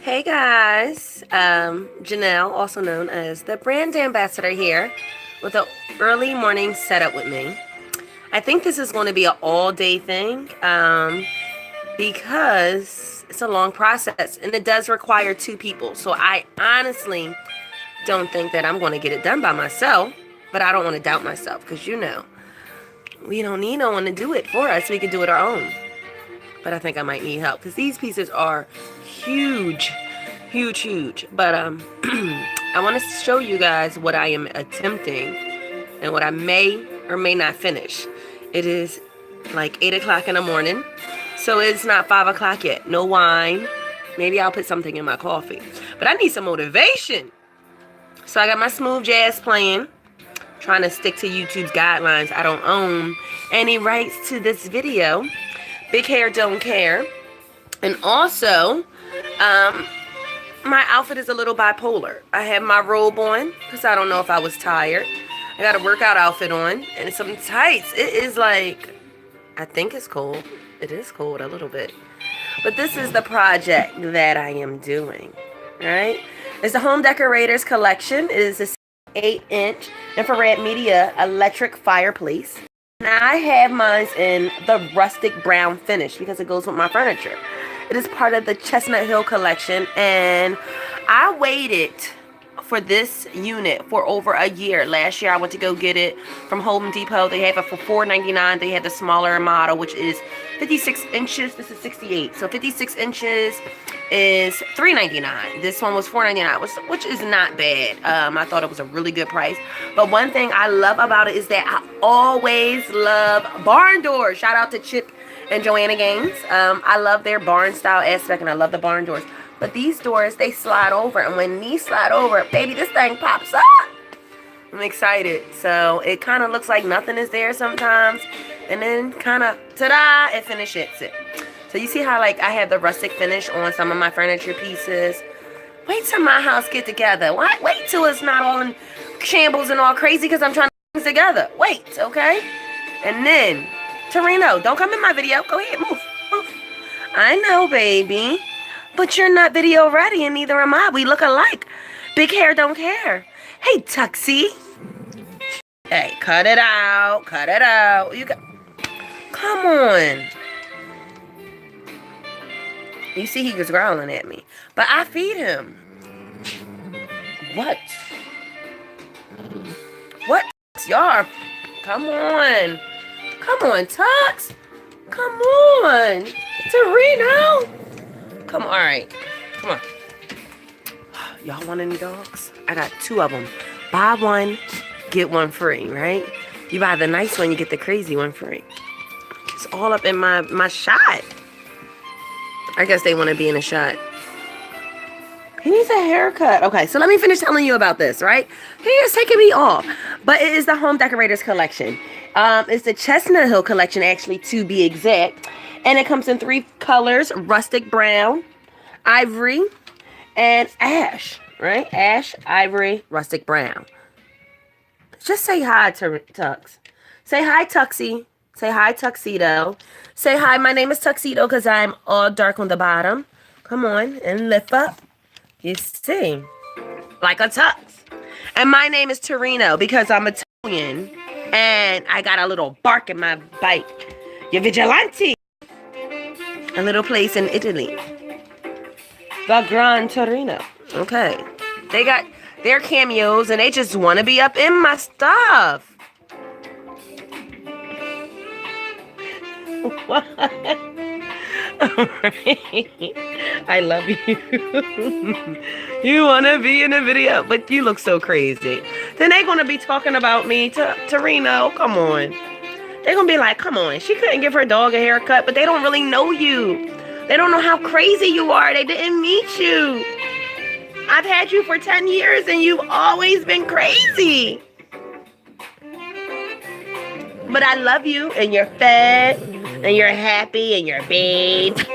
Hey guys, Janelle, also known as the brand ambassador here with an early morning setup with me. I think this is going to be an all day thing because it's a long process and it does require two people. So I honestly don't think that I'm going to get it done by myself, but I don't want to doubt myself because we don't need no one to do it for us. We can do it our own. But I think I might need help because these pieces are huge, huge, huge. But I want to show you guys what I am attempting and what I may or may not finish. It is like 8 o'clock in the morning, so it's not 5 o'clock yet. No wine. Maybe I'll put something in my coffee. But I need some motivation. So I got my smooth jazz playing, trying to stick to YouTube's guidelines. I don't own any rights to this video. Big hair, don't care. And also, my outfit is a little bipolar. I have my robe on because I don't know if I was tired. I got a workout outfit on and some tights. It is like, I think it's cold. It is cold a little bit. But this is the project that I am doing, right? It's the Home Decorators collection. It is a 8-inch infrared media electric fireplace. Now I have mine in the rustic brown finish because it goes with my furniture. It is part of the Chestnut Hill collection, and I waited for this unit for over a year. Last year I went to go get it from Home Depot. They have it for $4.99. They have the smaller model, which is 56 inches. This is 68. So 56 inches is $3.99. This one was $4.99, which is not bad. I thought it was a really good price. But one thing I love about it is that I always love barn doors. Shout out to Chip and Joanna Gaines. I love their barn style aspect, and I love the barn doors. But these doors, they slide over, and when these slide over, baby, this thing pops up. I'm excited. So it kind of looks like nothing is there sometimes, and then kind of, ta-da, it finishes it. So you see how, like, I have the rustic finish on some of my furniture pieces. Wait till my house get together. Wait till it's not all in shambles and all crazy because I'm trying to put things together. Wait, okay? And then, Torino, don't come in my video. Go ahead, move. I know, baby. But you're not video ready, and neither am I. We look alike. Big hair, don't care. Hey, Tuxie. Hey, cut it out. Cut it out. Come on. You see he was growling at me. But I feed him. What? What? Y'all, come on. Come on, Tux. Come on. Torino. Come on, all right. Come on. Y'all want any dogs? I got 2 of them. Buy one, get one free, right? You buy the nice one, you get the crazy one free. It's all up in my shot. I guess they want to be in a shot. He needs a haircut. Okay, so let me finish telling you about this, right? He is taking me off. But it is the Home Decorators collection. It's the Chestnut Hill collection, actually, to be exact. And it comes in 3 colors: rustic brown, ivory, and ash, right? Ash, ivory, rustic brown. Just say hi to Tux. Say hi, Tuxie. Say hi, Tuxedo. Say hi, my name is Tuxedo because I'm all dark on the bottom. Come on, and lift up. You see, like a tux. And my name is Torino because I'm Italian and I got a little bark in my bite. You vigilante. A little place in Italy. The Gran Torino. Okay. They got their cameos and they just want to be up in my stuff. What? I love you. You want to be in a video, but you look so crazy. Then they're going to be talking about me to Torino. Come on. They're going to be like, come on. She couldn't give her dog a haircut, but they don't really know you. They don't know how crazy you are. They didn't meet you. I've had you for 10 years and you've always been crazy. But I love you and you're fed and you're happy and you're big.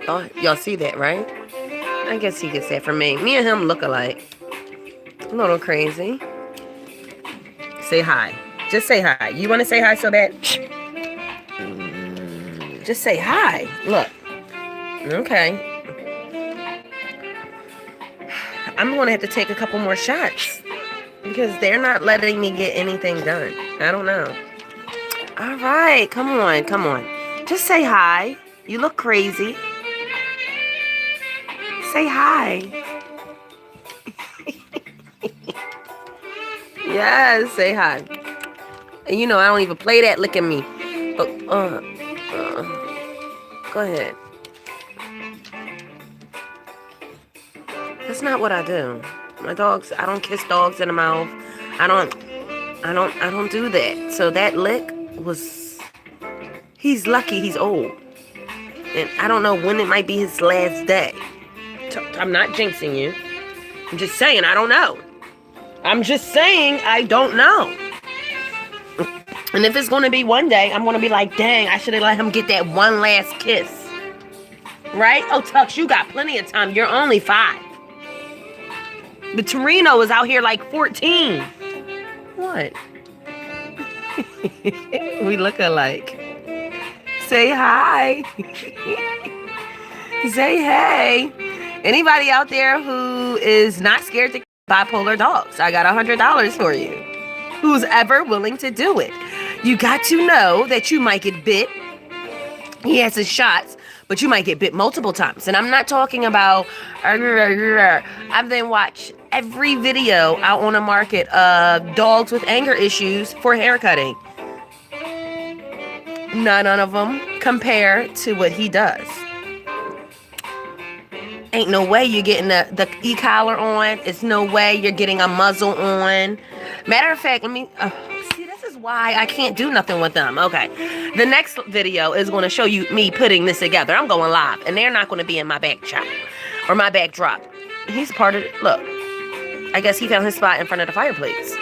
Oh, y'all see that, right? I guess he gets that from me. Me and him look alike. A little crazy. Say hi. Just say hi. You want to say hi so bad? Just say hi. Look. Okay. I'm going to have to take a couple more shots because they're not letting me get anything done. I don't know. All right. Come on. Come on. Just say hi. You look crazy. Say hi. Yes, say hi. And you know, I don't even play that look at me. But, go ahead. That's not what I do. My dogs, I don't kiss dogs in the mouth. I don't do that. So that lick was, he's lucky he's old. And I don't know when it might be his last day. I'm not jinxing you. I'm just saying I don't know. I'm just saying I don't know. And if it's going to be one day, I'm going to be like, dang, I should have let him get that one last kiss. Right? Oh, Tux, you got plenty of time. You're only 5. But Torino is out here like 14. What? We look alike. Say hi. Say hey. Anybody out there who is not scared to bipolar dogs, I got $100 for you. Who's ever willing to do it? You got to know that you might get bit. He has his shots, but you might get bit multiple times. And I'm not talking about, I've then watched every video out on the market of dogs with anger issues for haircutting. None of them compare to what he does. Ain't no way you're getting the e-collar on. It's no way you're getting a muzzle on. Matter of fact, let me... see, this is why I can't do nothing with them. Okay. The next video is going to show you me putting this together. I'm going live, and they're not going to be in my back shot or my backdrop. He's part of it. Look. I guess he found his spot in front of the fireplace.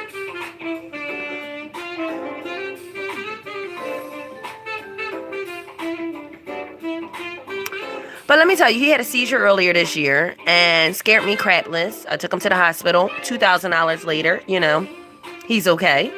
But let me tell you, he had a seizure earlier this year and scared me crapless. I took him to the hospital. $2,000 later, you know, he's okay.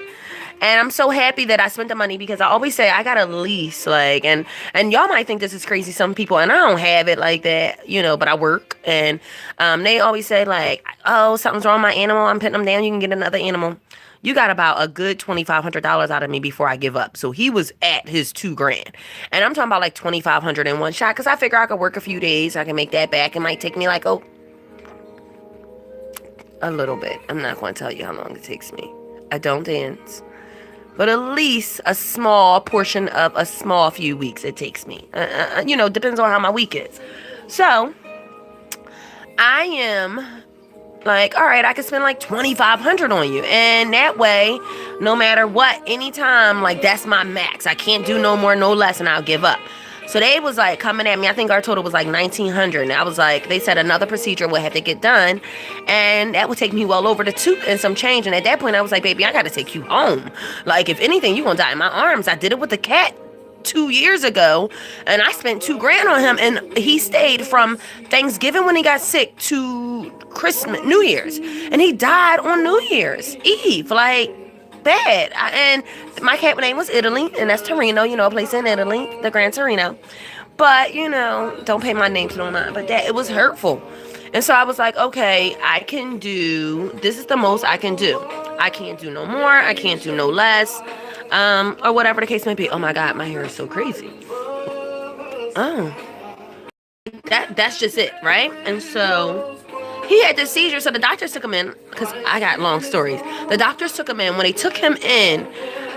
And I'm so happy that I spent the money because I always say I got a lease, like, and y'all might think this is crazy, some people, and I don't have it like that, you know, but I work, and they always say, like, oh, something's wrong with my animal, I'm putting them down, you can get another animal. You got about a good $2,500 out of me before I give up. So he was at his $2,000. And I'm talking about like $2,500 in one shot because I figure I could work a few days. I can make that back. It might take me like, a little bit. I'm not going to tell you how long it takes me. I don't dance. But at least a small portion of a small few weeks it takes me. You know, depends on how my week is. So I am... like, all right, I could spend like $2,500 on you. And that way, no matter what, anytime, like, that's my max. I can't do no more, no less, and I'll give up. So they was like coming at me. I think our total was like $1,900. And I was like, they said another procedure would have to get done. And that would take me well over the $2,000 and some change. And at that point, I was like, baby, I got to take you home. Like, if anything, you're going to die in my arms. I did it with the cat 2 years ago, and I spent $2,000 on him, and he stayed from Thanksgiving when he got sick to Christmas, New Year's, and he died on New Year's Eve, like, bad. And my cat name was Italy, and that's Torino, you know, a place in Italy, the Gran Torino. But, you know, don't pay my name to no mind, but that, it was hurtful. And so I was like, okay, I can do, this is the most I can do. I can't do no more, I can't do no less. Or whatever the case may be. Oh my God, my hair is so crazy. Oh. That's just it, right? And so he had this seizure, so the doctors took him in, because I got long stories. The doctors took him in. When they took him in,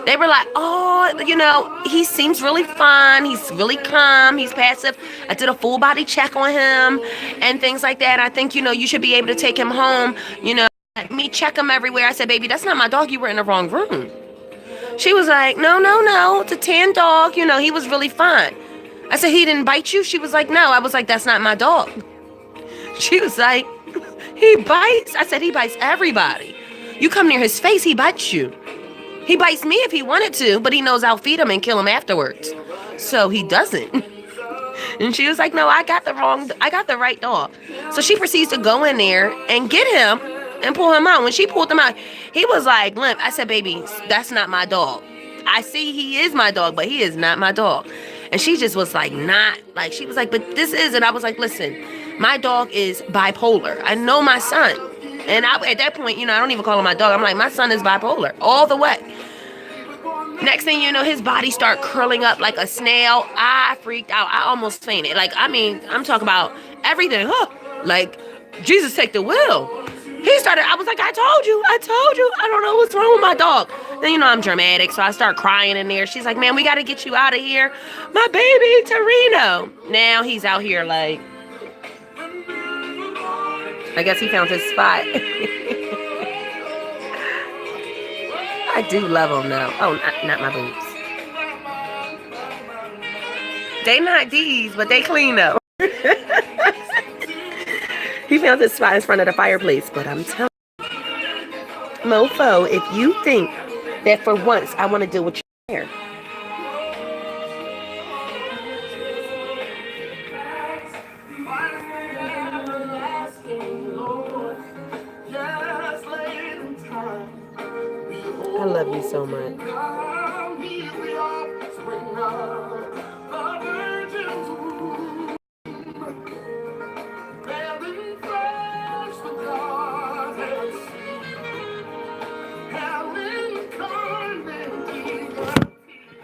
they were like, oh, you know, he seems really fine. He's really calm. He's passive. I did a full body check on him and things like that. I think, you know, you should be able to take him home. You know, let me check him everywhere. I said, baby, that's not my dog. You were in the wrong room. She was like, no, it's a tan dog. You know, he was really fine. I said, he didn't bite you? She was like, no. I was like, that's not my dog. She was like, he bites? I said, he bites everybody. You come near his face, he bites you. He bites me if he wanted to, but he knows I'll feed him and kill him afterwards. So he doesn't. And she was like, no, I got the right dog. So she proceeds to go in there and get him and pull him out. When she pulled him out, he was like limp. I said, baby, that's not my dog. I see he is my dog, but he is not my dog. And she just was like, not like, she was like, but this is, and I was like, listen, my dog is bipolar. I know my son. And at that point, I don't even call him my dog. I'm like, my son is bipolar all the way. Next thing you know, his body started curling up like a snail. I freaked out. I almost fainted. Like, I mean, I'm talking about everything. Like, Jesus, take the wheel. He started, I was like, I told you. I don't know what's wrong with my dog. Then, I'm dramatic, so I start crying in there. She's like, man, we got to get you out of here. My baby, Torino. Now he's out here like, I guess he found his spot. I do love them though. Oh, not my boobs. They not these, but they clean though. He found his spot in front of the fireplace, but I'm telling you, mofo, if you think that for once I want to deal with your hair. I love you so much.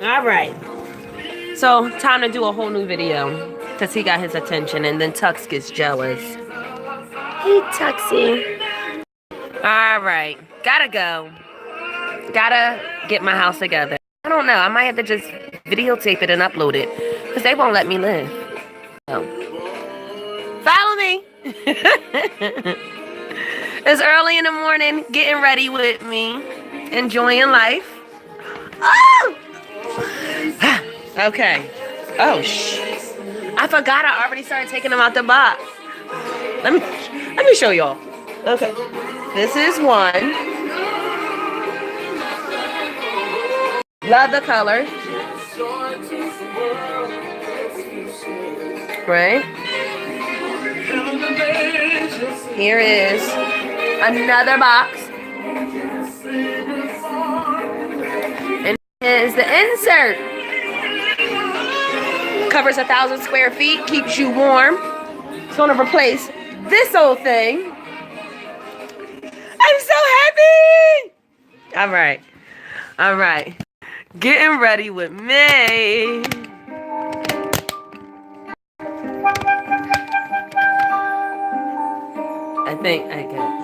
All right. So, time to do a whole new video because he got his attention and then Tux gets jealous. Hey, Tuxie. All right. Gotta go. Gotta get my house together. I don't know. I might have to just videotape it and upload it because they won't let me live. So, follow me. It's early in the morning, getting ready with me, enjoying life. Oh! Okay. Oh, I forgot I already started taking them out the box. Let me show y'all. Okay. This is one. Love the color. Right? Here is another box. And here's the insert. Covers 1,000 square feet, keeps you warm. It's gonna replace this old thing. I'm so happy! All right. Getting ready with me. I think I can.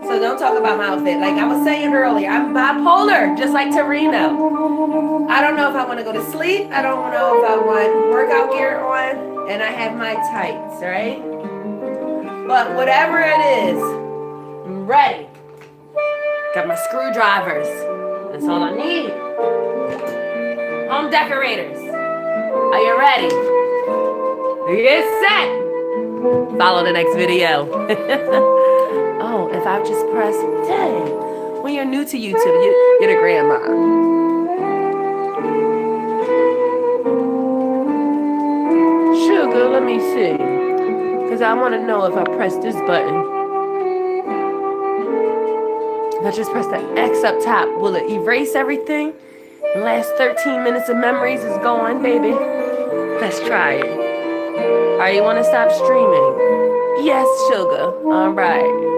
So don't talk about my outfit. Like I was saying earlier, I'm bipolar, just like Torino. I don't know if I want to go to sleep. I don't know if I want workout gear on. And I have my tights, right? But whatever it is, I'm ready. Got my screwdrivers. That's all I need. Home Decorators. Are you ready? Get set. Follow the next video. Oh, if I just press, dang. When you're new to YouTube, you're the grandma. Sugar, let me see. Because I want to know if I press this button. If I just press the X up top, will it erase everything? The last 13 minutes of memories is gone, baby. Let's try it. All right, you want to stop streaming? Yes, sugar. All right.